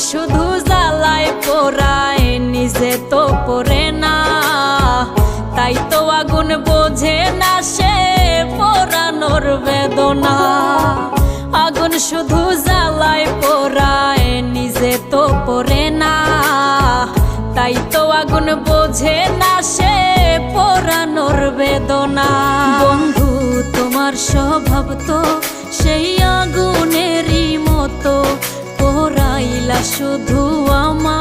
শুধু জ্বালায় পোড়ায় নিজে তো পড়ে না, তাই তো আগুন বোঝে না সে পোড়ানোর বেদনা। আগুন শুধু জ্বালায় পোড়ায় নিজে তো পড়ে না, তাই তো আগুন বোঝে না সে পোড়ানোর বেদনা। বন্ধু তোমার স্বভাব তো সেই আগুনেরই মতো, পোড়াইলা শুধু আমার